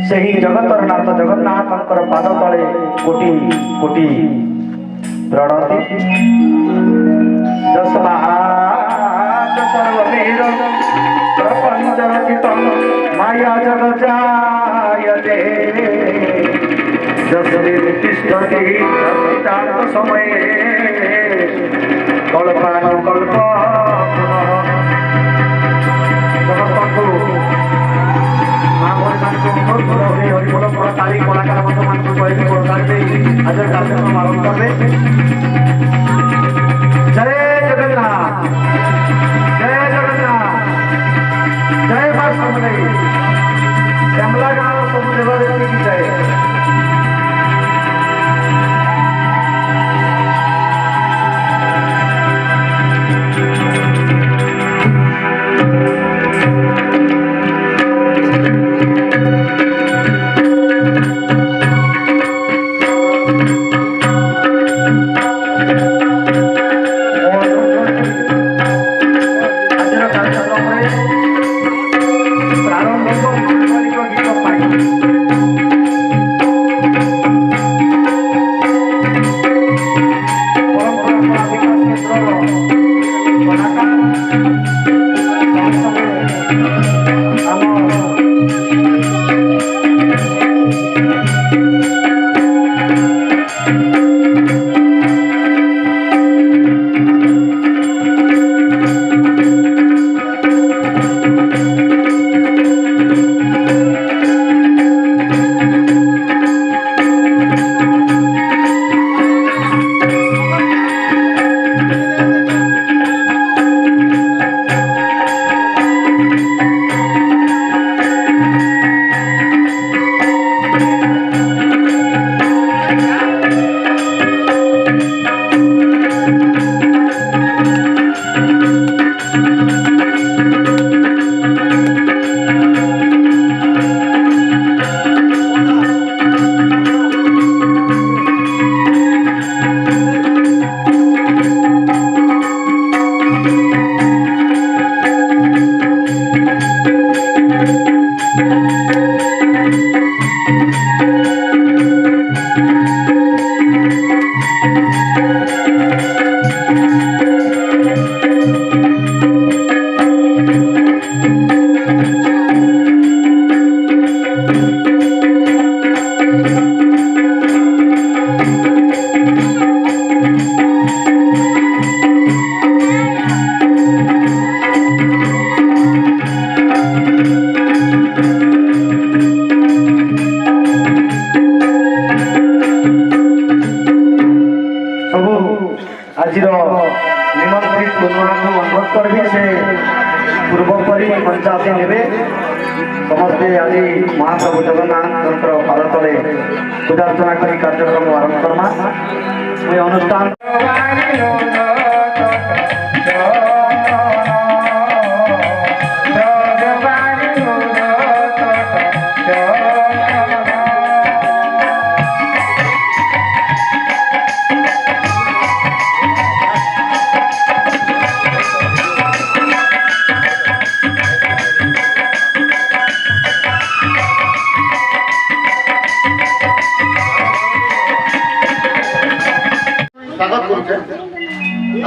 ସେହି ଜଗତର ନାଥ ଜଗନ୍ନାଥଙ୍କର ପାଦ ତଳେ କୋଟି କୋଟି ପ୍ରଣତି। ପ୍ରପଞ୍ଚ ରଚିତ ମାୟା ଜଗଜାୟତେ ତିଷ୍ଠତି ଚାନ୍ତ ସମୟେ କଳ୍ପାନୁକଳ୍ପ ସମସ୍ତଙ୍କୁ ହରିବୋଲ ତାଳି କଳାକାର ମାନଙ୍କୁ କହିବି ପୁରସ୍କାର ଦେଇ ଆଜି କାର୍ଯ୍ୟକ୍ରମ ଆରମ୍ଭ କରିବେ। ଜୟ ଜଗନ୍ନାଥ, ଜୟ ଜଗନ୍ନାଥ, ଜୟ ମା ସମଲେଇ, ଶ୍ୟାମଲା ଗାଁର ସବୁ ଦେବାଦେବୀଙ୍କୁ ଜୟ। ଆଜିର ନିମନ୍ତ୍ରିତ କୁନୁଆଙ୍କୁ ଅନୁରୋଧ କରିବି ସେ ପୂର୍ବପରି ପଞ୍ଚାୟତ ନେବେ। ସମସ୍ତେ ଆଜି ମହାପ୍ରଭୁ ଜଗନ୍ନାଥଙ୍କର ପାଦ ତଳେ ପୂଜାର୍ଚ୍ଚନା କରି କାର୍ଯ୍ୟକ୍ରମ ଆରମ୍ଭ କର୍ମା। ମୁଁ ଅନୁଷ୍ଠାନ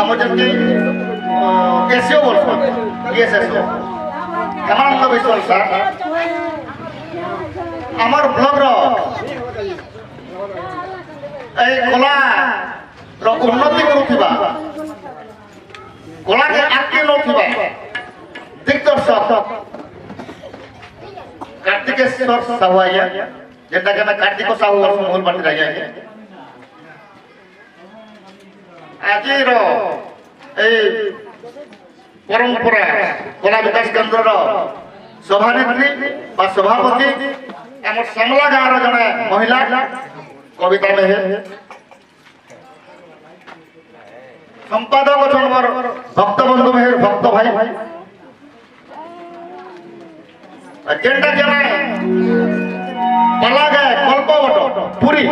আমার যেমনি এসিও বলছো ইএসএসও হেমানন্দ বিশ্বল স্যার আমার ব্লগর এই কলা উন্নতি করুথিবা কলাকে আটকে নথিবা দিগদর্শক कार्तिकेश्वर साहू आइया जेटा के कार्तिक साहू मूल पार्टी रही है आज परंपरा कला विकास केन्द्र सभानेत्री सभापति आम समला गाँव जड़े महिला कविता मेहर संपादक अच्छा मोर भक्त बंधु मेहर भक्त भाई जेंटा के पला गए कल्पवट पुरी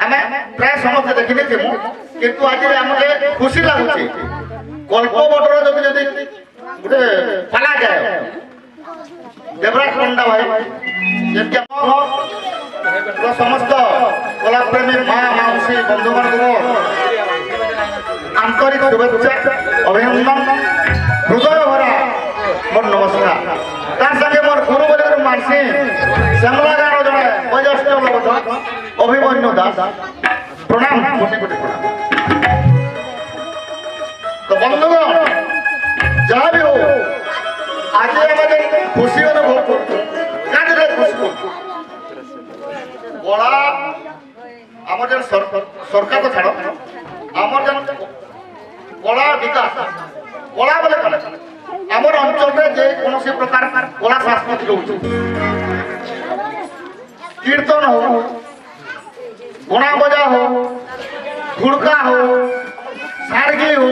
आमे प्राय समस्त देखि थे किंतु आज आमके खुशी लागुची कल्पवटर जदि जदि गोटे पला गए देवराज पंडा भाई जेमके समस्त कला प्रेमी माँ माउसी बंधुगण को आंतरिक शुभेच्छा अभिनंदन हृदय भरा मोर नमस्कार तार संगे मोर गुरु बोले मानसी श्यामला गाँव जड़े वयस्क लोक अभिमन्यु दास प्रणाम कोटि कोटि प्रणाम तो बंधुगण जहाँ भी हो आज खुशी अनुभव करते खुशी बड़ा आम सरकार तो छाड़ आम कला विकास कला बोले कला आमर अंचल जे कौन प्रकार कला संस्कृति रोचे कीर्तन हो गुणा बजा हो घुड़का हो सारगी हो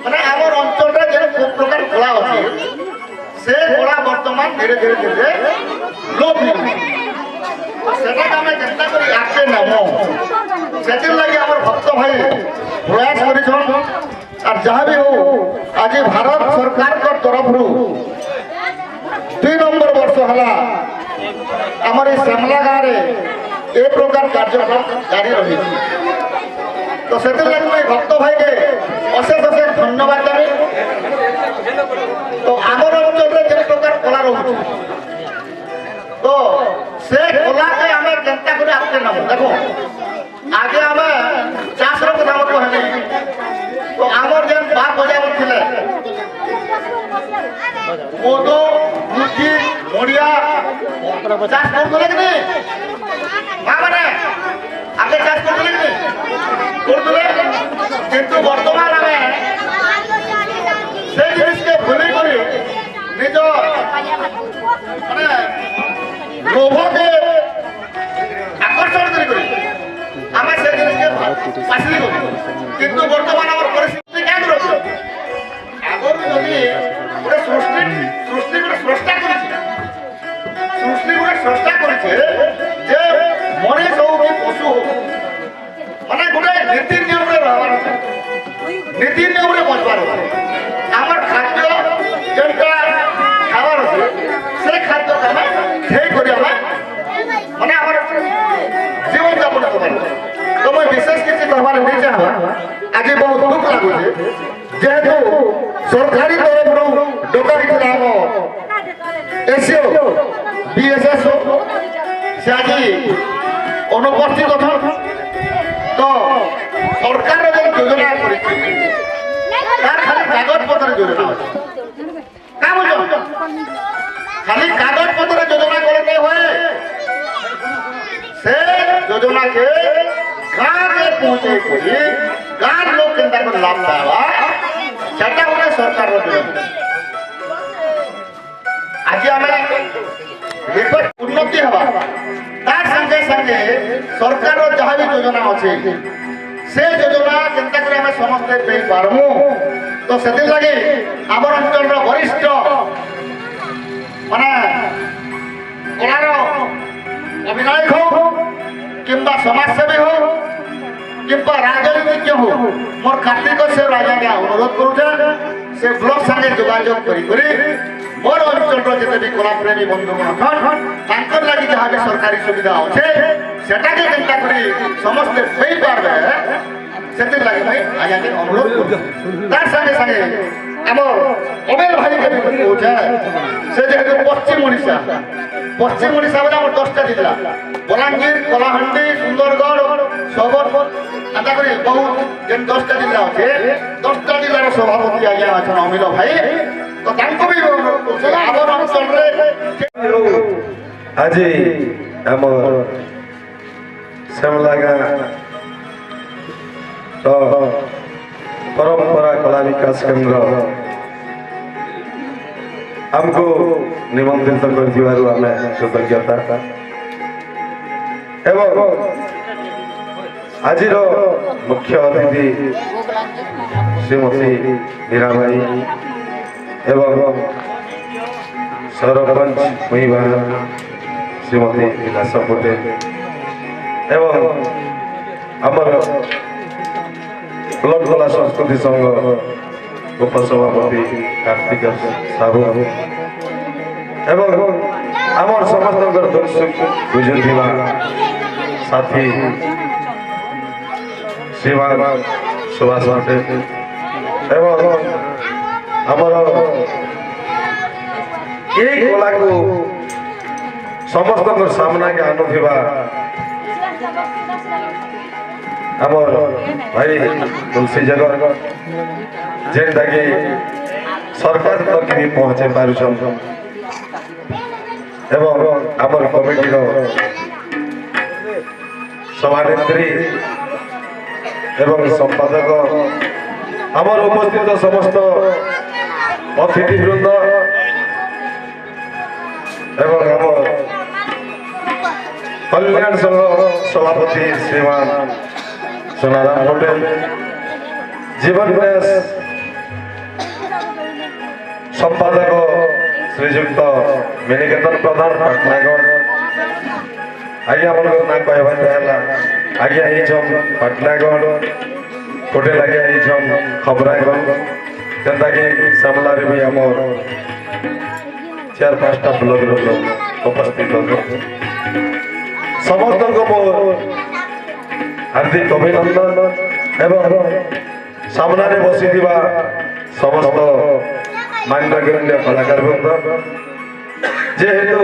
मैंने आमर अंचल जे प्रकार कला अच्छे से कला बर्तमान धीरे धीरे धीरे लोप सेटा आमे चिंता करी आगे नमो से लगे आमर भक्त भाई प्रयास कर जहाँ भी हो आज भारत सरकार को तरफ 2 नंबर वर्ष है आमर श्यामला गाँव में ए प्रकार कार्यक्रम जारी रही तो से भक्त भाई के अशेष अशेष धन्यवाद देवी तो आमर अंचल में जो प्रकार कला रोचे तो से कला के आम चिंता कर आगे नब देखो आगे आम चाष कथा मत है तो आमर जेन बाप बजाव थे कोदो मुठी मड़िया चाष करते कि माँ मैंने आगे चाष करते किंतु बर्तमान आम से जिनिस के भूली करी निज माने लोभ के आकर्षण करी आम से जिनिस के हासिल करी किंतु बर्तमान आम परिस्थिति क्या रही आगर जदि गोटे सृष्टि सृष्टि गोटे स्रष्टा सृष्टि गोटे स्रष्टा करे मनीष हो कि पशु हो माने गोटे नीति नियम नीति नियम बचवार आमर खाद्य जेनका खावार अच्छे से खाद्य आम खेई कर माने आम जीवन यापन कर तो मैं विशेष किसी कहबार नहीं चाह आज बहुत दुख लगुचे जेहेतु सरकारी तरफ डकाई एसीओ बीएसएसओ से आज अनुपस्थित तो सरकार जो योजना खाली कागज पत्र योजना क्या बुझ खाली कागज पत्र योजना करते हुए से योजना के गाँव में पहुंचे गाँव लोग के लाभ पावा सेटा गोटे सरकार आज आम उन्नति हवा तार संगे संगे सरकार जहाँ भी योजना अच्छे से योजना चिंता कर समस्ते पे पारमु तो से लगे आम अंचल वरिष्ठ माने कलार अभिनायक हो कि समाजसेवी हो कि राजनीतिज्ञ हो मोर कार्तिक से राजा अनुरोध करुचे से ब्लॉक संगे जोगाजोग करी मोर अंचल जिते भी कला प्रेमी बंधुगण लगी जहाँ भी सरकारी सुविधा अच्छे সেটাকে চিন্তা করে সমস্তে পেয়ে পারবে সেটির লাগে ভাই আজ আমি অনুরোধ করছি তার সঙ্গে সঙ্গে আমার অবেল ভাইকে কହୁছে সে যেহেতু পশ্চিম ওড়িশা বলে আমার 10টা জেলা বলাঙ্গীর কলাহান্ডি সুন্দরগড় সবর এন্তা করে বহুত যে 10টা জেলা আছে 10টা জেলার সভাপতি আজ্ঞা আছেন অমিল ভাই তো তাଙ୍କୁ ବି অনুরোধ করছি আমার অঞ্চଳରେ আজি আমার শ্যামলা গাঁ परंपरा कला विकास केंद्र हमको निमंत्रित कर कृतज्ञता एवं आज मुख्य अतिथि श्रीमती मीराबाई एवं सरपंच महिबा श्रीमती विलास पटेल एवं आमर ब्लड कला संस्कृति संघ उपसभापति कार्तिक साहू एवं आमर समस्त दुख सुख बुझुवा साथी श्रीमान सुभाष पटेल एवं आमर यही कला को समस्त सामना के आनुवा आमर भाई तुलसी जगत जेनटा कि सरकार तक भी पहुँचे पारुछन एवं आमर कमिटीर सभानेत्री एवं संपादक आमर उपस्थित समस्त अतिथिवृंद एवं आमर कल्याण संघ सभापति श्रीमान सोनाराम पटेल जीवन प्रयास संपादक श्रीजुक्त मिनिकेतन प्रधान पाटनागढ़ आगे आप ना कहला आगे पाटनागढ़ पटेल आगे खबरागढ़ जेनता कि सामना भी आम 4-5टा ब्लॉक उपस्थित समस्त हार्दिक अभिनंदन एवं सामने बसी समस्त मान्यगण्य कलाकार वृंद जेहेतु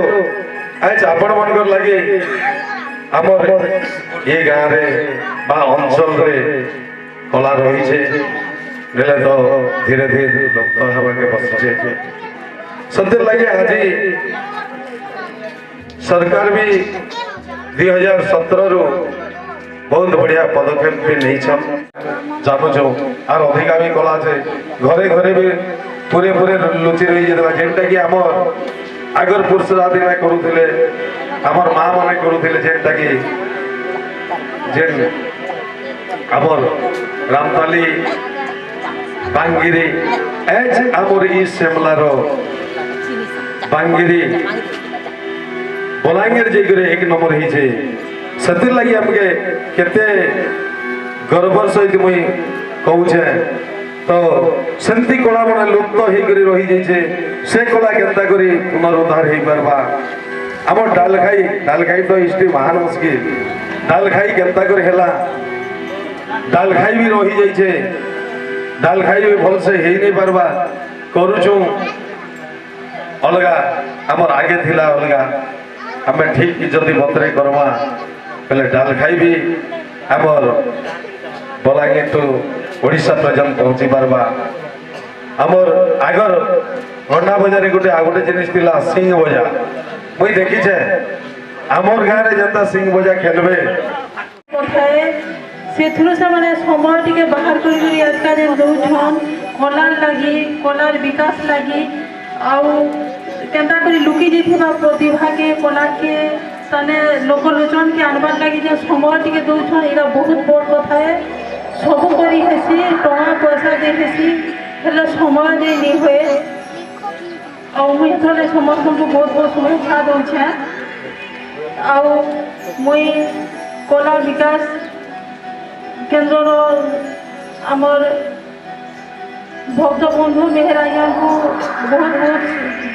आज आपण मन लगे आमर ये गाँव अंचल कला रही है तो धीरे धीरे लुप्त होगा बसुचे से लगे आज सरकार भी 2017 बहुत बढ़िया पदक्षेप भी नहीं जानूँ आर अधिका भी कला है घरे घरे भी पूरे पूरे लुचि रही जाता जेनटा कि आम आगर पुरुष आदि करुले आमर माँ मैंने करुले जेनटा कि जेन आमर रामताली बांगिरी एज आमर ई श्यामलार बांगिरी बलांगीर जाकर 1 नंबर होइछे सतिर लगी हमके केते गर्वर सहित मुई कहूछे तो सेंती कला माने लुप्त होई करी रही जाइछे से कला केनता करी पुनरुद्धार होई परबा हमर डालखाई तो इष्टि महान मुश्किल डालखाई केनता करी हेला डालखाई भी रही जाइछे डालखाई भी भल से हेई नहीं परबा करूछु अलगा हमर आगे थिला अलगा हमें ठीक जदि बतरे करमा पहले डालखाई भी आमर बलांगीर टू ओडिशा पर्यंत पहुंची पारबा आमर आगर घंटा बजार गोटे आ गोटे जिनिस थिला सिंह बजा मुई देखी छे आमर गाँव रे जनता सिंह बजा खेलबे सेथुरु से माने समय टिके बाहर करी आजका जेन दउछन कलार लागि कलार विकास लागि आउ केंता करी लुकी जेथिबा प्रतिभा के कला के तने लोकलोचन के आनबार लागि जे समय टिके दउछन एरा बहुत बड़ कथा है सब करी हेसी टका पैसा दे हेसी हेला समय दे नि होए आउ मुई थले समस्त को बहुत बहुत शुभेच्छा दउछे आउ मुई कला विकास केंद्र आमर भक्त बंधु मेहराइया को बहुत बहुत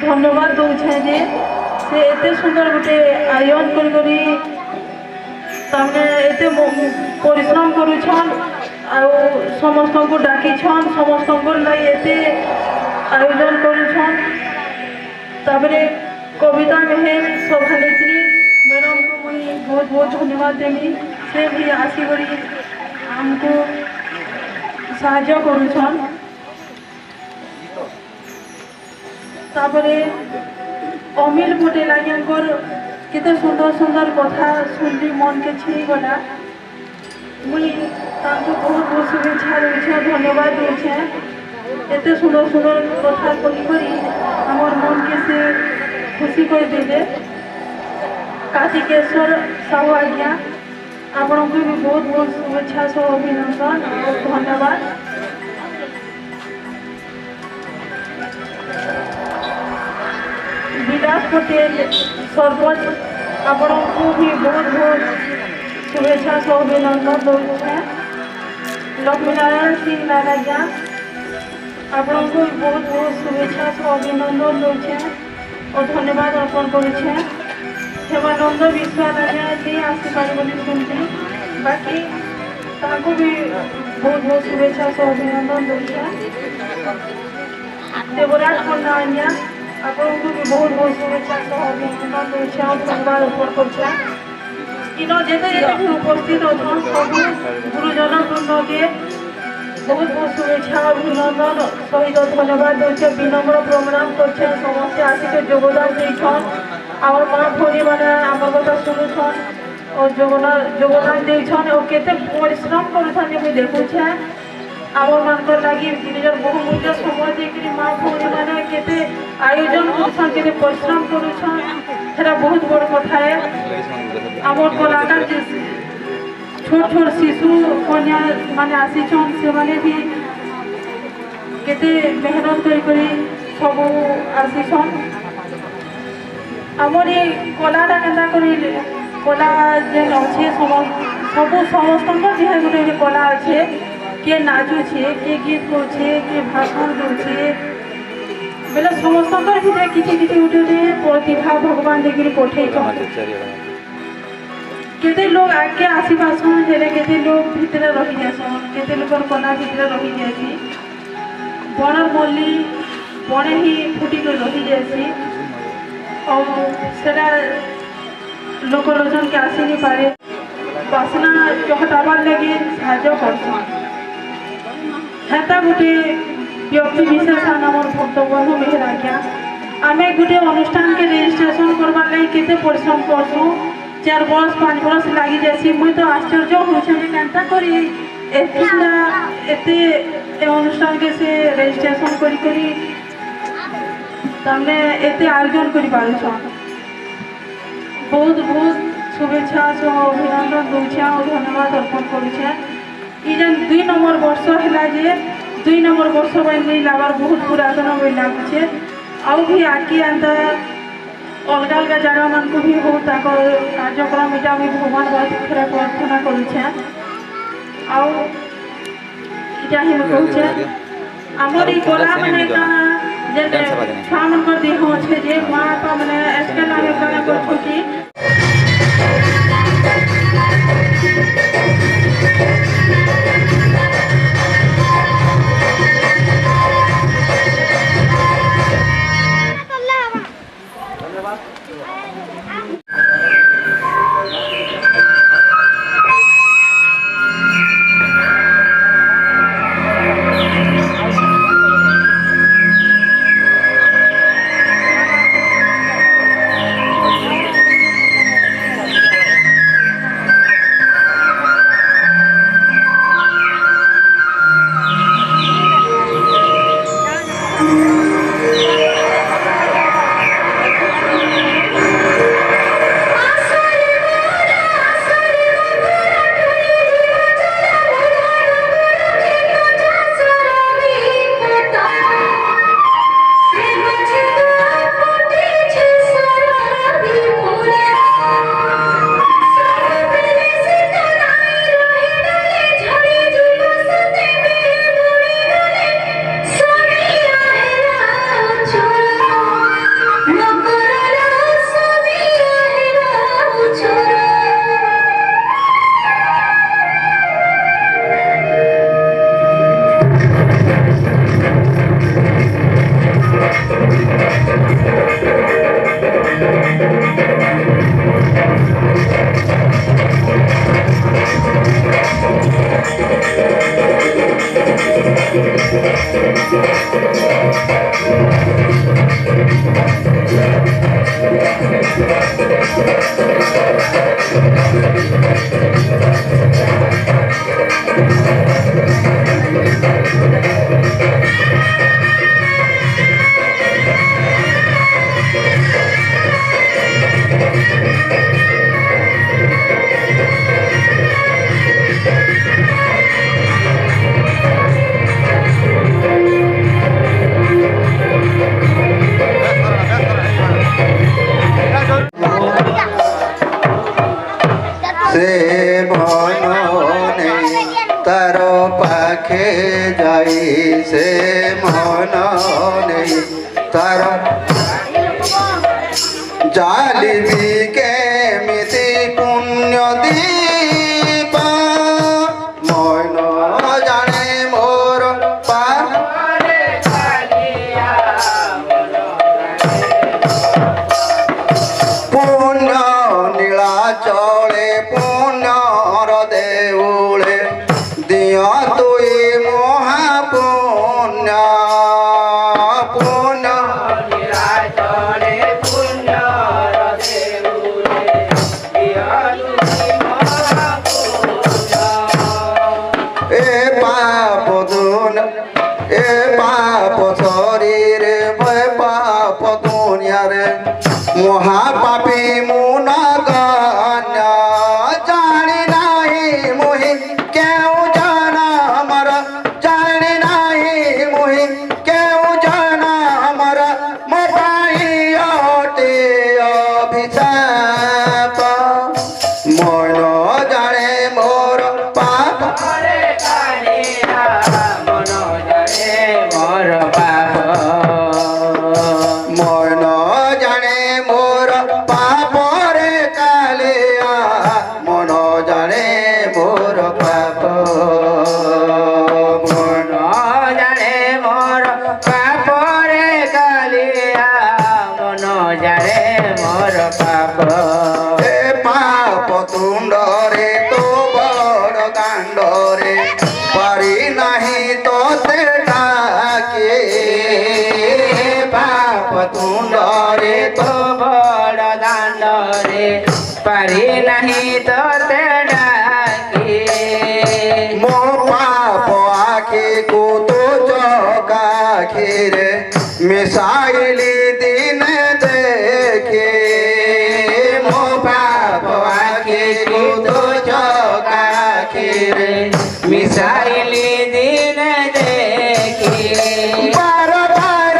धन्यवाद दूचे जे से एते सुंदर गोटे आयोजन करी ତାମାନେ ଏତେ ପରିଶ୍ରମ କରୁଛନ୍ ଆଉ ସମସ୍ତଙ୍କୁ ଡାକିଛନ୍ ସମସ୍ତଙ୍କର ଲାଗି ଏତେ ଆୟୋଜନ କରୁଛନ୍। ତାପରେ କବିତା ମେହେର ସଭାନେତ୍ରୀ ମ୍ୟାଡ଼ାମକୁ ମୁଇଁ ବହୁତ ବହୁତ ଧନ୍ୟବାଦ ଦେବି। ସେ ବି ଆସିକରି ଆମକୁ ସାହାଯ୍ୟ କରୁଛନ୍। ତାପରେ ଅମିଲ ପଟେଲ ଆଜ୍ଞାଙ୍କର କେତେ ସୁନ୍ଦର ସୁନ୍ଦର କଥା ଶୁଣିଲି ମନକେ ଛୁଇଁଗଲା। ମୁଇଁ ତାଙ୍କୁ ବହୁତ ବହୁତ ଶୁଭେଚ୍ଛା ଦେଉଛେ ଧନ୍ୟବାଦ ଦେଉଛେ। ଏତେ ସୁନ୍ଦର ସୁନ୍ଦର କଥା କହିକରି আমার মনকে সে খুশি କରିଦେଲେ। କାର୍ତ୍ତିକେଶ୍ୱର ସାହୁ ଆଜ୍ଞା ଆପଣଙ୍କୁ ବି ବହୁତ ବହୁତ ଶୁଭେଚ୍ଛା ସହ ଅଭିନନ୍ଦନ ଆଉ ଧନ୍ୟବାଦ। ବିଳାସ ପଟେଲ ସରପଞ୍ଚ ଆପଣଙ୍କୁ ବି ବହୁତ ବହୁତ ଶୁଭେଚ୍ଛା ସହ ଅଭିନନ୍ଦନ ଦେଉଛେ। ଲକ୍ଷ୍ମୀନାରାୟଣ ସିଂ ଲାଲ ଆଜ୍ଞା ଆପଣଙ୍କୁ ବହୁତ ବହୁତ ଶୁଭେଚ୍ଛା ସହ ଅଭିନନ୍ଦନ ଦେଉଛେ ଓ ଧନ୍ୟବାଦ ଅର୍ପଣ କରୁଛେ। ହେମାନନ୍ଦ ବିଶ୍ୱାଳ ଆଜ୍ଞା କେହି ଆସିପାରେ ବୋଲି ଶୁଣିଲି, ବାକି ତାଙ୍କୁ ବି ବହୁତ ବହୁତ ଶୁଭେଚ୍ଛା ସହ ଅଭିନନ୍ଦନ ଦେଉଛେ। ଦେବରାଜ ପଣ୍ଡା ଆଜ୍ଞା ଆପଣଙ୍କୁ ବି ବହୁତ ବହୁତ ଶୁଭେଚ୍ଛା ସହ ଅଭିନନ୍ଦନ ଦେଉଛେ ଆଉ ଧନ୍ୟବାଦ ଅର୍ପଣ କରୁଛେ। ଇନ ଯେତେ ଯେତେ ବି ଉପସ୍ଥିତ ଅଛନ୍ ସବୁ ଗୁରୁଜନ ବୃନ୍ଦକେ ବହୁତ ବହୁତ ଶୁଭେଚ୍ଛା ଅଭିନନ୍ଦନ ସହିତ ଧନ୍ୟବାଦ ଦେଉଛେ। ବିନମ୍ର ପ୍ରଣାମ କରୁଛେ। ସମସ୍ତେ ଆସିକି ଯୋଗଦାନ ଦେଇଛନ୍। ଆମର ମା ଭଉଣୀମାନେ ଆମର କଥା ଶୁଣୁଛନ୍ ଓ ଯୋଗଦାନ ଦେଇଛନ୍ ଆଉ କେତେ ପରିଶ୍ରମ କରୁଥାନ୍ତି ମୁଇଁ ଦେଖୁଛେ। ଆମମାନଙ୍କର ଲାଗି ନିଜର ବହୁମୂଲ୍ୟ ସମୟ ଦେଇକରି ମା ଭଉଣୀମାନେ କେତେ ଆୟୋଜନ କରୁଛନ୍, କେତେ ପରିଶ୍ରମ କରୁଛନ୍, ସେଟା ବହୁତ ବଡ଼ କଥା ଏ। ଆମର କଳାକାର ଯେ ଛୋଟ ଛୋଟ ଶିଶୁ କନ୍ୟା ମାନେ ଆସିଛନ୍ ସେମାନେ ବି କେତେ ମେହନତ କରି ସବୁ ଆସିଛନ୍। ଆମର ଏ କଳାଟା କେନ୍ତା କରି କଳା ଯେନ୍ ଅଛେ ସବୁ ସମସ୍ତଙ୍କର ଦେହରେ ଗୋଟେ ଗୋଟେ କଳା ଅଛେ। କିଏ ନାଚୁଛେ, କିଏ ଗୀତ ଗାଉଛେ, କିଏ ଭାଷଣ ଦେଉଛେ, ବେଲେ ସମସ୍ତଙ୍କର ଭିତରେ କିଛି କିଛି ଗୋଟେ ଗୋଟେ ପ୍ରତିଭା ଭଗବାନ ଦେଇକରି ପଠେଇଛନ୍। କେତେ ଲୋକ ଆଗକେ আসি পারছন, হেলে কেতে লোক ভিতরে রহি যাসন, কেতে লোকর কলা ভিতরে রহি যাইছি। বণর মল্লি বণে হি ফুটিকে রহি যাইছি ଆଉ সেটা ଲୋକଲୋଚନକେ ଆସି ନି ପାରେ। ବାସ୍ନା ଚହଟାବାର ଲାଗି ସାହାଯ୍ୟ କରସନ୍। ହେତା ଗୋଟେ ବ୍ୟକ୍ତି ବିଶେଷ ଆମର ଭକ୍ତବନ୍ଧୁ ମେହେର ଆଜ୍ଞା। ଆମେ ଗୋଟେ ଅନୁଷ୍ଠାନକେ ରେଜିଷ୍ଟ୍ରେସନ করবার লাগি কেতে পরিশ্রম করছুঁ। 4 বরষ 5 বরষ লাগি যাইছি। মুই তো আশ্চর্য হଉଛେ যে কেনতা করি এতে অনুষ্ঠানকে সে রেজিস্ট্রেশন করি তাহলে এতে আয়োজন করে পারুছন। বহুত বহুত শুভেচ্ছা সহ অভিনন্দন দৌছে আর ধন্যবাদ অর্পণ করছে। ই যেন 2 নম্বর বর্ষ হেলা যে 2 নম্বর বর্ষ পাই মুই লাগার বহুত পুরাতন বই লাগুছে। আউ ভি আকি আন্তা অলগা অলগা জায়গা মানকু ভি হো তাকর কার্যক্রম এটা আমি ভগবান পাখে প্রার্থনা করছে। আউ এটা হি কହୁছে আমার এই কলা মানে কানা যে ছুয়াମାନଙ୍କର ଦେହ ଅଛେ ଯେ ମା ବାପା ମାନେ ଆଜକାଲ ଆମେ କାଣା କରୁଛୁ କି से मन तार पाखे जाई से मन नहीं तार जालिबी केमिति पुण्य दीपा मन जाने मोर पा पुण्य नीलाचले पुण्यर देउले दिया तुई महापुण्य पुण्य ए पाप दुन ए पाप शरीर भय पाप दुनिया रे महापापी मुना गान्या जानी नाही मोहि क्यों जाना हमारा जानी नाही मोहि क्यों जाना हमारा मोबाई अटे अभिशाप मन जाने मोर पाप मन जाने मोर पाप रे कालिया मन जाने मोर पाप मन जाने मोर पाप रे कालिया मन जाने मोर पाप ए पाप तुंड रे तो बड़ कांड रे पारी नाही तो ते डाके पाप तुंड रे तो बड़ दांड रे पारी नहीं तो ते डाकी मो पाप आखे को तो चौकाखी रे मिसाइली दिन देखे मो पाप आखे को तो चौकाखी रे मिसाइली दिन देखी बार बार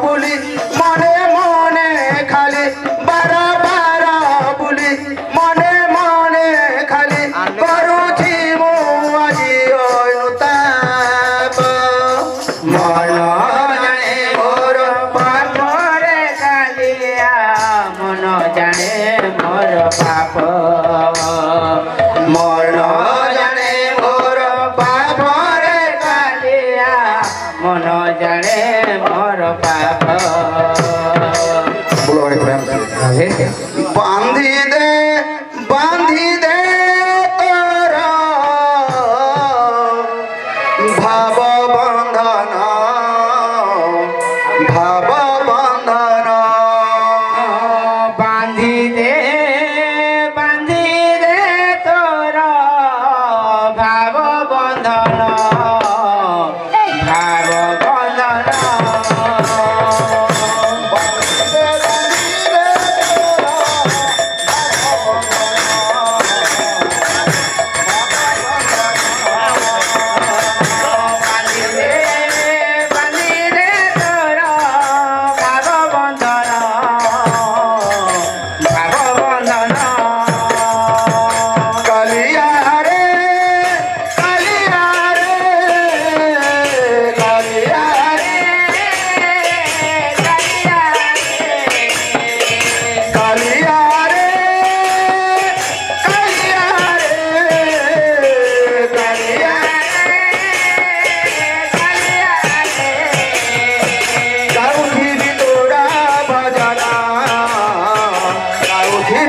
बुली मने मने खाली बार बार बुली मने मने खाली करुछि मो আজি অনুতাপ मन जाने मोर पाप रे कालिया मन जाने मोर पाप मन जाने मोर पाप रे कालिया मन जाने मोर पाप बोलो रे प्रेम बांधी दे तोरा भाव बंधन बांधी दे तोर भाव बंधन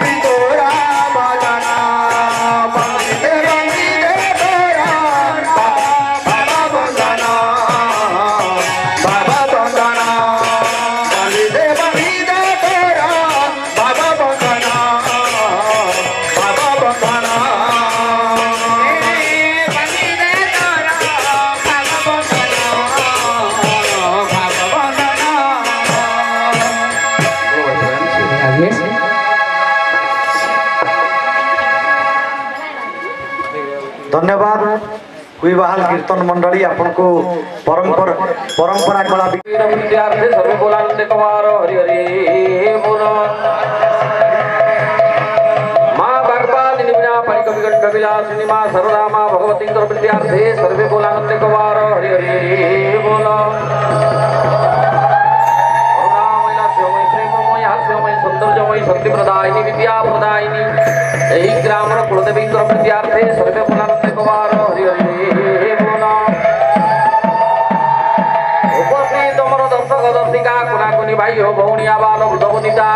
भी तोरा धन्यवाद हुई बहाल कीर्तन मंडली आपन को परंपरा कला विद्यार्थी सर्व बोलानंद कुमार हरि हरि बोल माँ भगवती निविना परिकविगण कविलासिनी माँ सर्वदा माँ भगवती विद्यार्थी सर्वे बोलानंद कुमार हरि हरि बोल सौंदर्यमय शक्ति प्रदायिनी विद्या प्रदायिनी यही ग्राम कुलदेवी विद्यार्थी सर्वे बोलानंद कुमार हरि हरि बोल उपस्थित मोर दर्शक दर्शिका कुनाकुनी भाई हो भौणी आबाल वृद्धवनिता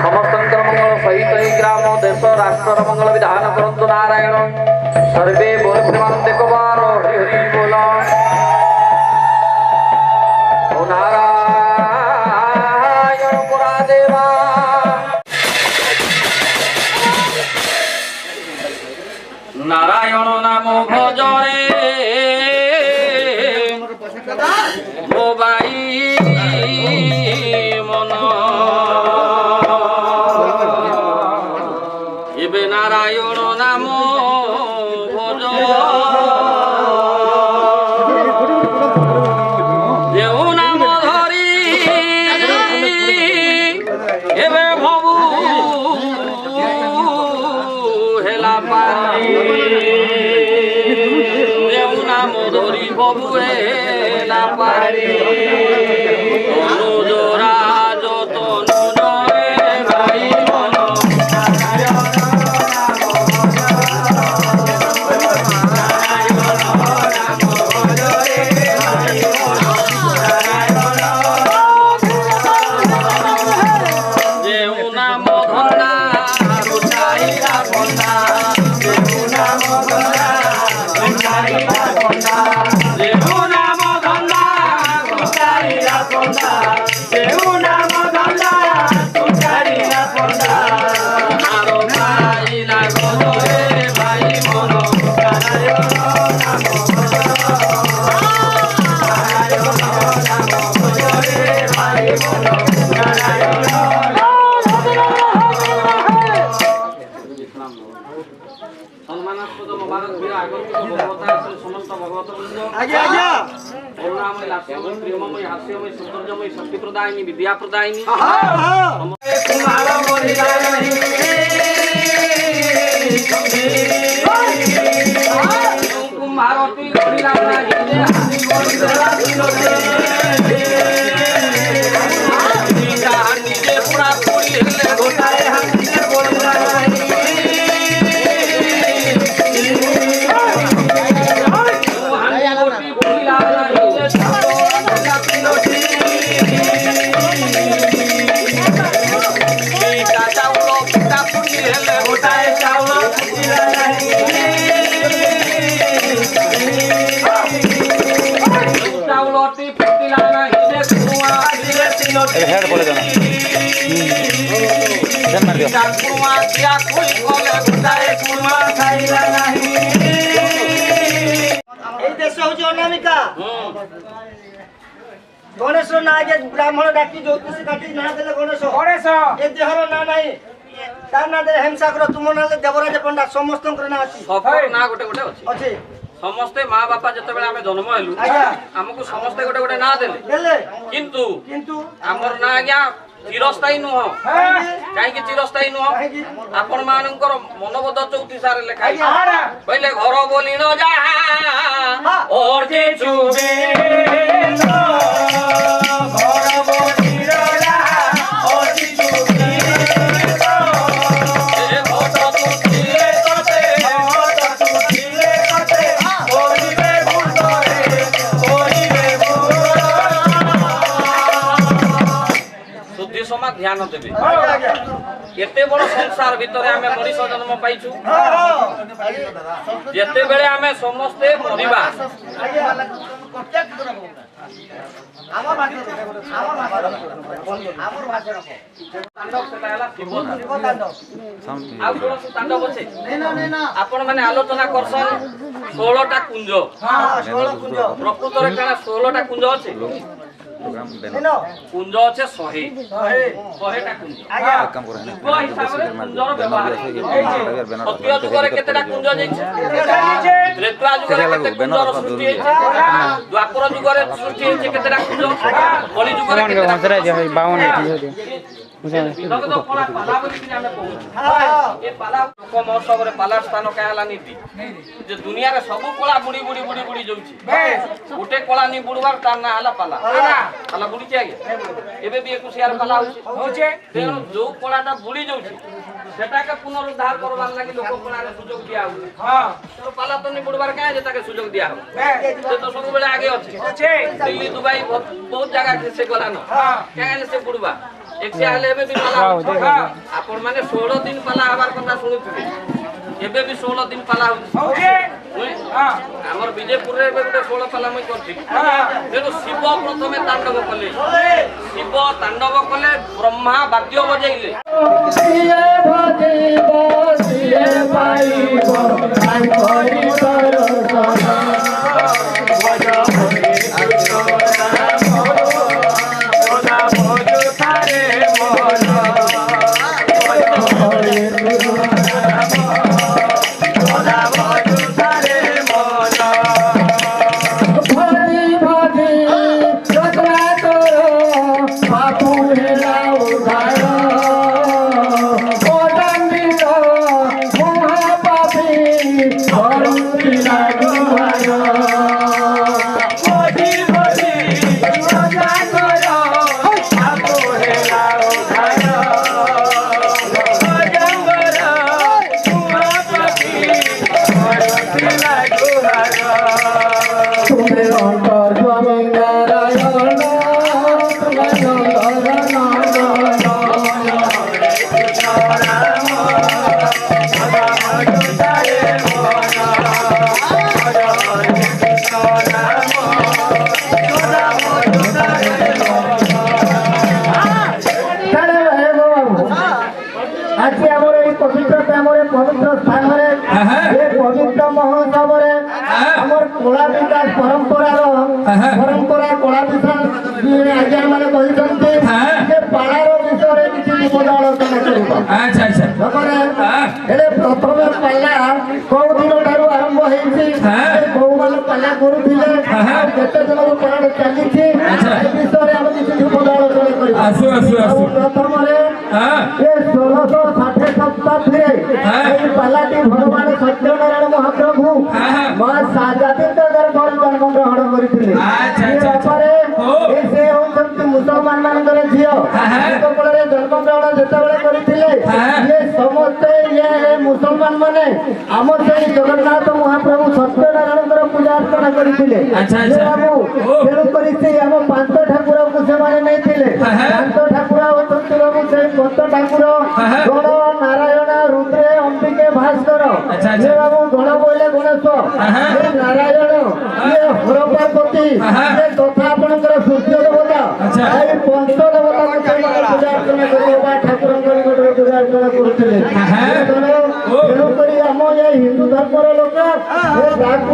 समस्त मंगल सहित ही ग्राम देश राष्ट्र मंगल विधान करंतु नारायण सर्वे बोल प्रेमानंद कुमार हरि हरि बोल ओ नारायण पुरादेवा नारायण नाम भजरे मोबाई मन एबे नारायण नाम भज जेउ नाम धरी एबे भबु हेला पारी जेउ नाम धरी भबु हेला पारी तनु जोरा যতনু নয় ভাই মন যেউ নাম ধনা রুচাইলা বন্দা যেউ নাম ধনা রুচাইলা বন্দা যেউ নাম ধনা রুচাইলা বন্দা যেউ নাম ধনা রুচাইলা বন্দা আরো পাইলা গজরে ভাই মন নারায়ণ নাম ভজরে ভাই মন নারায়ণ সম্মানাস্পদ মোবারক বীর আগন্তুক ভগবতা সমস্ত ভগবতবৃন্দ আগে আগে করুণাময় লাস্যময় প্রিয়ময় হাস্যময় সৌন্দর্যময় শক্তি প্রদায়িনী বিদ্যা প্রদায়িনী কুমার মরিদায়িনী কুমারটি করিলা নাহি হাসি মরিদারা দিলতে নিজে পুরা পুরি হেলে গোটায় হাসিতে বলিলা নাহি हेड बोले जाना जन मार दियो कुआ किया कोई कोले गुटाए कुआ खाइला नाही এই দেশ হচ্ছে অনামিকা গণেশ না আগে ব্রাহ্মণ ডাকি জ্যোতিষী কাটি না দেলে গণেশ এ দেহর না নাই তার না দে হেমসাগর তুম না দেবরাজ পণ্ডা সমস্তଙ୍କର না ଅଛି সফর না গোটে গোটে আছে ଅଛି ସମସ୍ତେ ମା ବାପା ଯେତେବେଳେ ଆମେ ଜନ୍ମ ହେଲୁ ଆମକୁ ସମସ୍ତେ ଗୋଟେ ଗୋଟେ ନାଁ ଦେଲେ ଦେଲେ କିନ୍ତୁ କିନ୍ତୁ ଆମର ନାଁ ଆଜ୍ଞା ଚିରସ୍ଥାୟୀ ନୁହଁ କାହିଁକି ଚିରସ୍ଥାୟୀ ନୁହଁ ଆପଣ ମାନଙ୍କର ମନବୋଧ 34 ରେ ଲେଖା ହେଇଛି କହିଲେ ଘର ବୋଲି ନ ଯାହା ଓର୍ଜେ ଚୁବେ ଘର ବୋଲି ନ ଯାହା ଓର୍ଜେ ଚୁବେ ଏ ଘଟ ତୁଟିଲେ ତତେ ଘଟ ତୁଟିଲେ ତତେ କରିବେ ভুলরে করিবে ভুল শুদ্ধি সমা ধ্যান দেবে এতে বড় সংসার ভিতরে আমি মনিষ জন্ম পাইছু যেতেবেলে আমি সমস্তে মরিবা আমার ভাষা আমার ভাষা তাণ্ডব সেটা ହେଲା শিব তাণ্ডব ଆଉ କୌଣସି ତାଣ୍ଡବ ଅଛି না ଆପଣ ମାନେ ଆଲୋଚନା କରସନ୍ 16ଟା କୁଞ୍ଜ হ্যাঁ 16 কুঞ্জ ପ୍ରକୃତରେ କାଣା 16ଟା କୁଞ୍ଜ ଅଛି কুঞ্জ আছে 100টা কুঞ্জ যুগ হিসাବରେ କୁଞ୍ଜର ବ୍ୟବହାର ସତ୍ୟ ଯୁଗରେ କେତେଟା କୁଞ୍ଜ ଯାଇଛି ତ୍ରେତୟା ଯୁଗରେ କେତେ କୁଞ୍ଜର ସୃଷ୍ଟି ହେଇଛି ଦ୍ୱାପର ଯୁଗରେ ସୃଷ୍ଟି ହେଇଛି କେତେଟା କୁଞ୍ଜ କଳି ଯୁଗରେ କେତେଟା ବିଦଗ୍ଧ କଳା ପାଲା ବୋଲି ଆମେ କହୁଛୁ ଏ ପାଲା ଲୋକ ମହୋତ୍ସବରେ ପାଲା ସ୍ଥାନ କାହା ହେଲା ନୀତି ଯେ ଦୁନିଆରେ ସବୁ କଳା ବୁଡ଼ି ବୁଡ଼ି ବୁଡ଼ି ବୁଡ଼ି ଯାଉଛି ଗୋଟେ କଳା ନି ବୁଡ଼ବାର ତାର ନାଁ ହେଲା ପାଲା ପାଲା ବୁଡ଼ିଛି ଆଜ୍ଞା ଏବେ ବି 21 ପାଲା ହଉଛି ତେଣୁ ଯୋଉ କଳାଟା ବୁଡ଼ି ଯାଉଛି ସେଟାକେ ପୁନରୁଦ୍ଧାର କରବାର ଲାଗି ଲୋକ କଳାରେ ସୁଯୋଗ ଦିଆ ହଉଛି ତେଣୁ ପାଲା ତ ନି ବୁଡ଼ବାର କାହିଁ ଯେ ତାକେ ସୁଯୋଗ ଦିଆ ହବ ସେ ତ ସବୁବେଳେ ଆଗେ ଅଛି ଦିଲ୍ଲୀ ଦୁବାଇ ବହୁତ ଜାଗା ସେ ଗଲାନ କାହିଁ ସେ ବୁଡ଼ବା ଏକ୍ସିଆ ହେଲେ ଏବେ ବି ପାଲା ଆପଣ ମାନେ 16 ଦିନ ପାଲା ହବାର କଥା ଶୁଣୁଥିବେ ଏବେ ବି 16 ଦିନ ପାଲା ହଉଛି ଆମର ବିଜେପୁରରେ ଏବେ ଗୋଟେ 16 ପାଲା ମୁଁ କରିଛି ତେଣୁ ଶିବ ପ୍ରଥମେ ତାଣ୍ଡବ କଲେ ଶିବ ତାଣ୍ଡବ କଲେ ବ୍ରହ୍ମା ବାଦ୍ୟ ବଜେଇଲେ परंपरा कला विषय आज्ञा माने कहिसंते जे पालार विषय किछि निबंध आलोचना करबा अच्छा अच्छा तबरे एले प्रथम पाला को दिन ठारू आरंभ हेछि को मान पाला करूथिले केते दिन पाला चली छि ए विषय हम किछि निबंध आलोचना करबा आसु आसु आसु प्रथम रे ए 1660 शताब्दी रे ए पालाटी भगवान सत्यनारायण महाप्रभु मां साजाती दरबार जन्म ग्रहण करिथिले से होती मुसलमान मानकर झील जन्म ग्रहण जितेबाला करते समस्ते ये मुसलमान माने आम से जगन्नाथ महाप्रभु सत्यनारायण पूजा अर्चना करते तेणुक आम पांच ठाकुर को से नहीं पांच ठाकुर होती बाबू से पंच ठाकुर गण नारायण रुद्रे अंबिके भास्कर बाबू गण बोले गणेश नारायण ये हर पार्वती तथा आपणकर सूर्य देवता पंच देवता पूजा अर्चना करवा ठाकुर पूजा अर्चना करते तेणुक आम ये हिंदू धर्मर लोक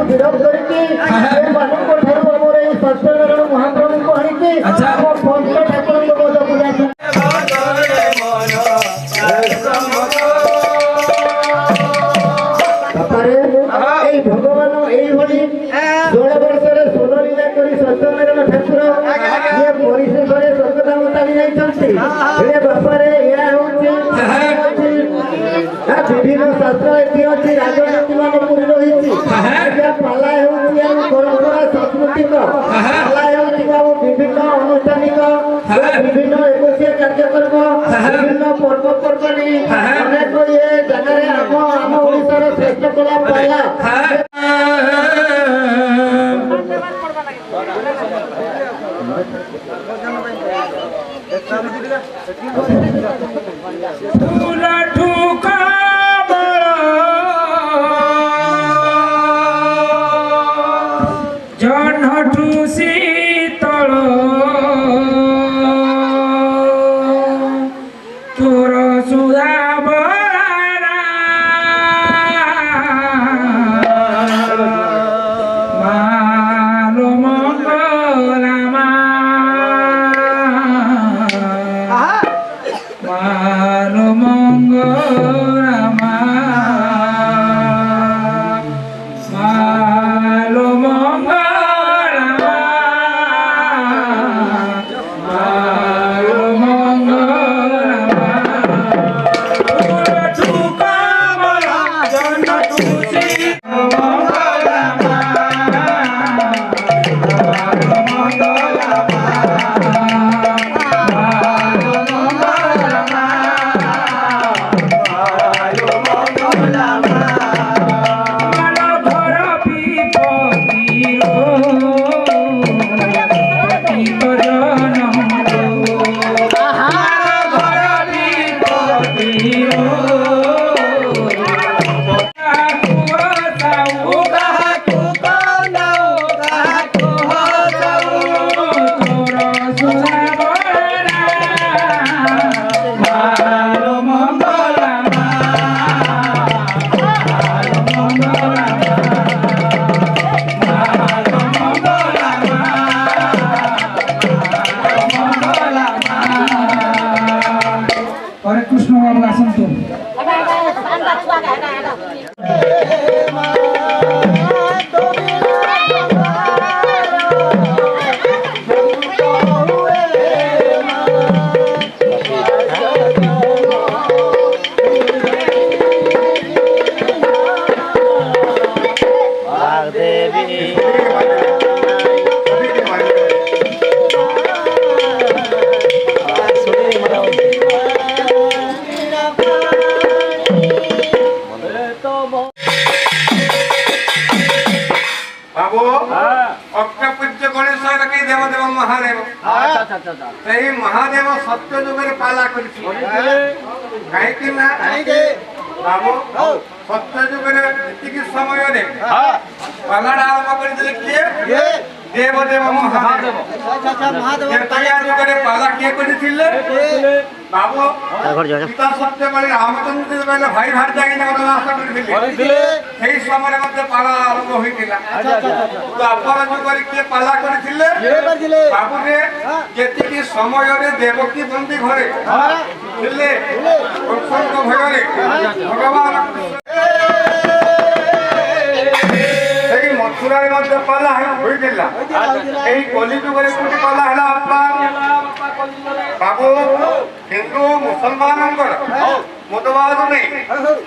विरोध करके सत्यनारायण महाप्रभु को आनिकी पंच ठाकुर पूजा भगवान यही 16 वर्ष सोललीला कर सत्यनारायण ठाकुर ये परिशेष स्वर्गधाम चाली जाइए बापारे विभिन्न शास्त्र ये अच्छी राजनीति मान पूरी रही पाला परंपरा सांस्कृतिक पाला विभिन्न अनुष्ठानिक विभिन्न एकोशिया कार्यक्रम विभिन्न पर्वपर्वाणी अनेक ये जगह आम ओडिशार श्रेष्ठ कला पाला बाबू अग्रपूज्य गणेश रखी देवदेव महादेव ସେହି ମହାଦେବ ସତ୍ୟ ଯୁଗରେ ପାଲା କରିଥିଲେ କାହିଁକି ନା ବାବୁ ସତ୍ୟ ଯୁଗରେ ଯେତିକି ସମୟରେ ପାଲାଟା ଆରମ୍ଭ କରିଥିଲେ କିଏ ଦେବଦେବ ମହାଦେବ ତ୍ରେତୟା ଯୁଗରେ ପାଲା କିଏ କରିଥିଲେ ବାବୁ ପିତା ସତ୍ୟବଳି ରାମଚନ୍ଦ୍ର ଯେତେବେଳେ ଭାଇ ଭାଇ ଯାଇକିନା ବନବାସ କରିଥିଲେ ସେହି ସମୟରେ ମଧ୍ୟ ପାଲା ଆରମ୍ଭ ହୋଇଥିଲା ଦ୍ୱାପର ଯୁଗରେ କିଏ ପାଲା କରିଥିଲେ ବାବୁରେ ଯେତିକି ସମୟରେ ଦେବକୀ ବନ୍ଦୀ ଘରେ ଥିଲେ କଂସଙ୍କ ଭୟରେ ଭଗବାନ ସେହି ମଥୁରାରେ ମଧ୍ୟ ପାଲା ହୋଇଥିଲା ଏହି କଲି ଯୁଗରେ କୋଉଠି ପାଲା ହେଲା ବାବୁ ହିନ୍ଦୁ ମୁସଲମାନଙ୍କର ମତବାଦ ନେଇ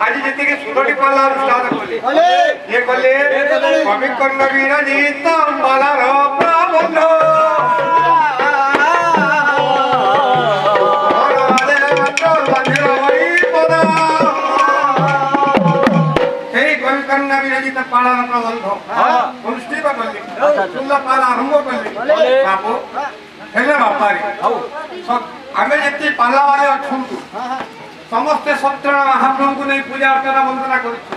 ଆଜି ଯେତିକି ସୁନ୍ଦରୀ ପାଲା ଅନୁଷ୍ଠାନ କଲେ ଇଏ କଲେ କବି କର୍ଣ୍ଣ ବିରଜିତ ପାଲାର ପ୍ରବନ୍ଧ সেই কবি কর্ণ বিরজিত পালার প্রবন্ধ অনুষ্ঠিত কলে সুন্দর পালা আরম্ভ কলে বাবু ହେଲେ ବାପାରେ ଆମେ ଯେତେ ପାଲାବାରେ ଅଛନ୍ତି ସମସ୍ତେ ସତ୍ୟନାରାୟଣ ମହାପ୍ରଭୁଙ୍କୁ ନେଇ ପୂଜା ଅର୍ଚ୍ଚନା ବନ୍ଦନା କରୁଛୁ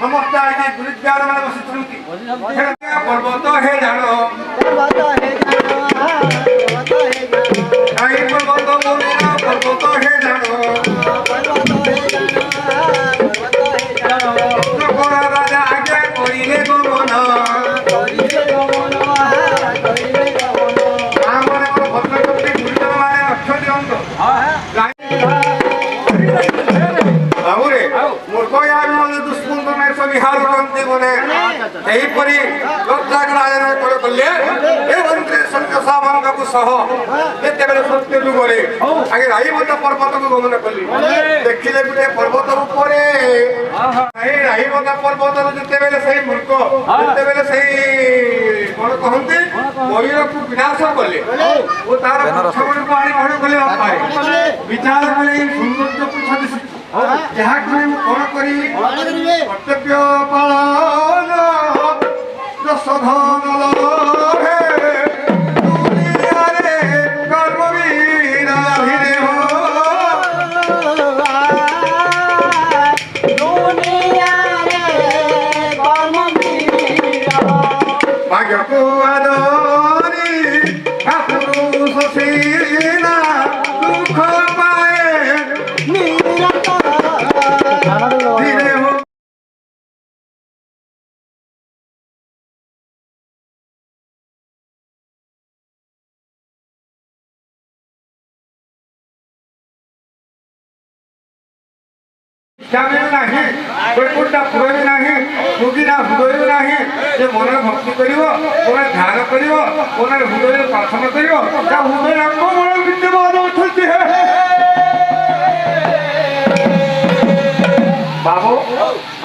ସମସ୍ତେ ଆଜି ଗୁରୁଦ୍ୱାର ମାନେ ବସିଛନ୍ତି ପର୍ବତ ହେ ଜାଣ କାହିଁ ପର୍ବତ ବୋଲିନା ପର୍ବତ ହେ ଜାଣ ରାଜା ଆଜ୍ଞା କରିଲେ ଗମନ ବାବୁରେ ମୂର୍ଖ ଦୁଷ୍ମନ୍ତ ବିହାର କରନ୍ତି ବୋଲେ ଏହିପରି ଲୋକଯାକ ଆୟୋଜନ କଲେ ଏ ମନ୍ତ୍ରୀ ସନ୍ନ୍ୟାସାମାନଙ୍କୁ ସହ ଯେତେବେଳେ ସତ୍ୟ ଯୁଗରେ ଆଗେ ରାଇବତ ପର୍ବତକୁ ଗମନ କଲି ଦେଖିଲେ ଗୋଟେ ପର୍ବତ ଉପରେ ଏହି ରାଇବତ ପର୍ବତରୁ ଯେତେବେଳେ ସେଇ ମୂର୍ଖ ଯେତେବେଳେ ସେଇ କଣ କହନ୍ତି ମୟୂରକୁ ବିନାଶ କଲେ ଓ ତାର ପଛଗୁଡ଼ିକୁ ଆଣି କଣ କଲେ ବାପାଏ ବିଚାର କଲେ ଏଇ ସୌନ୍ଦର୍ଯ୍ୟକୁ ଛାଡ଼ିଛି ଯାହାକୁ ମୁଁ କଣ କରିବି କର୍ତ୍ତବ୍ୟ ପାଳନ ଯଶୋଧନ ଲୋଭେ ଦୁନିଆରେ କର୍ମବୀର ଭିରେହ ଭାଗ୍ୟକୁ ଆଦରି ପୁରୁଷ ସିନା ଦୁଃଖ ପାଏ ଭିରେହ ନାହିଁ ବୈକୁଣ୍ଠ ପୁର ବି ନାହିଁ ରୋଗୀନା ହୃଦୟ ବି ନାହିଁ ଯେ ମନରେ ଭକ୍ତି କରିବ ମନରେ ଧ୍ୟାନ କରିବ ମନରେ ହୃଦୟରେ ପ୍ରାର୍ଥନା କରିବ ତା ହୃଦୟରେ ଆମ ମନ ବିଦ୍ୟମାନ ଅଛନ୍ତି ବାବୁ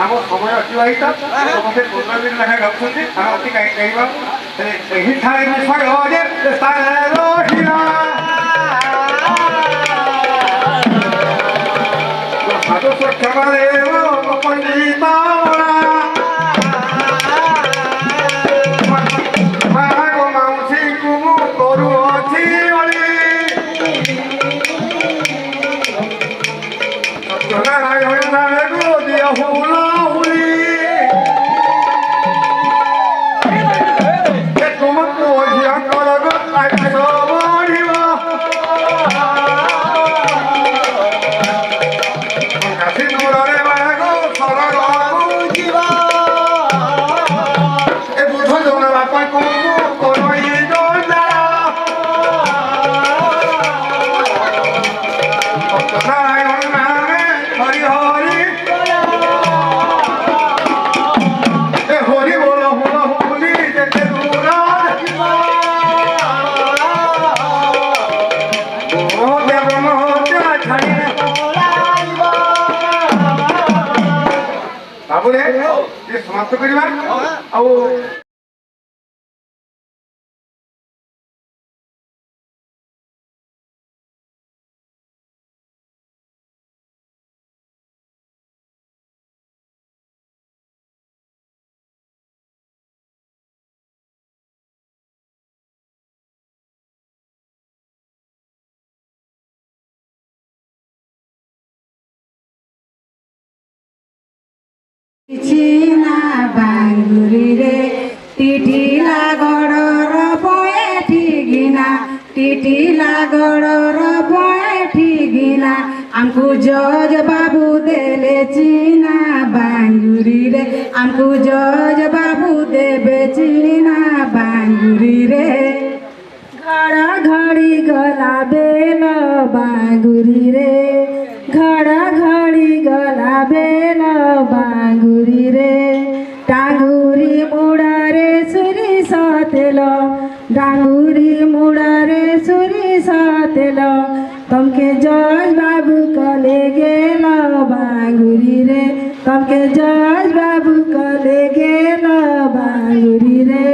ଆମ ସମୟ ଅତିବାହିତ ସମସ୍ତେ 15 ଦିନ ଲେଖାଏଁ ଗାଉଛନ୍ତି ଆମେ ଅତି କାହିଁ କହିବା ଏହିଠାରେ ବିଷୟ ଯେ ସ୍ଥାନରେ ରହିଲା ସାଧୁ କ୍ଷମାଦେବ ପଣ୍ଡିତା ମାଉସୀଙ୍କୁ ମୁଁ କରୁଅଛି ସତ୍ୟନାରାୟଣ ଦିଅ ହୁଲା ହୁଲି ତୁମକୁ ଝିଅଙ୍କର ଆୟୁଷ ବଢ଼ିବ ସିନ୍ଦୁରରେ ବାଗ ସରଗକୁ ଯିବା ଏ ବୁଧ ଜଣ ବାପାକୁ କରଇ ଜଣା ସତ୍ୟନାରାୟଣ ନାମେ ହରି ହରି ବାବୁରେ ଟିକେ ସମାପ୍ତ କରିବା ଆଉ চিনা বাঙ্গুরি রে টিটিলা গড়র বয়েঠি গিনা টিটিলা গড়র বয়েঠি গিনা আমকু জজ বাবু দেলে চিনা বাঙ্গুরি রে আমকু জজ বাবু দেবে চিনা বাঙ্গুরি রে ঘড়া ঘড়ি গলা বেল বাঙ্গুরি রে ঘড়া ঘড়ি গলা বেল বাঙ্গুরি রে ডাঙ্গুরি মুড়ারে সুরিষ তেল ডাঙ্গুরি মুড়ারে সুরিষ তেল তমকে জজ বাবু কলে গেল বাঙ্গুরি রে তমকে জজ বাবু কলে গেল বাঙ্গুরি রে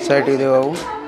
साइड दे बाबू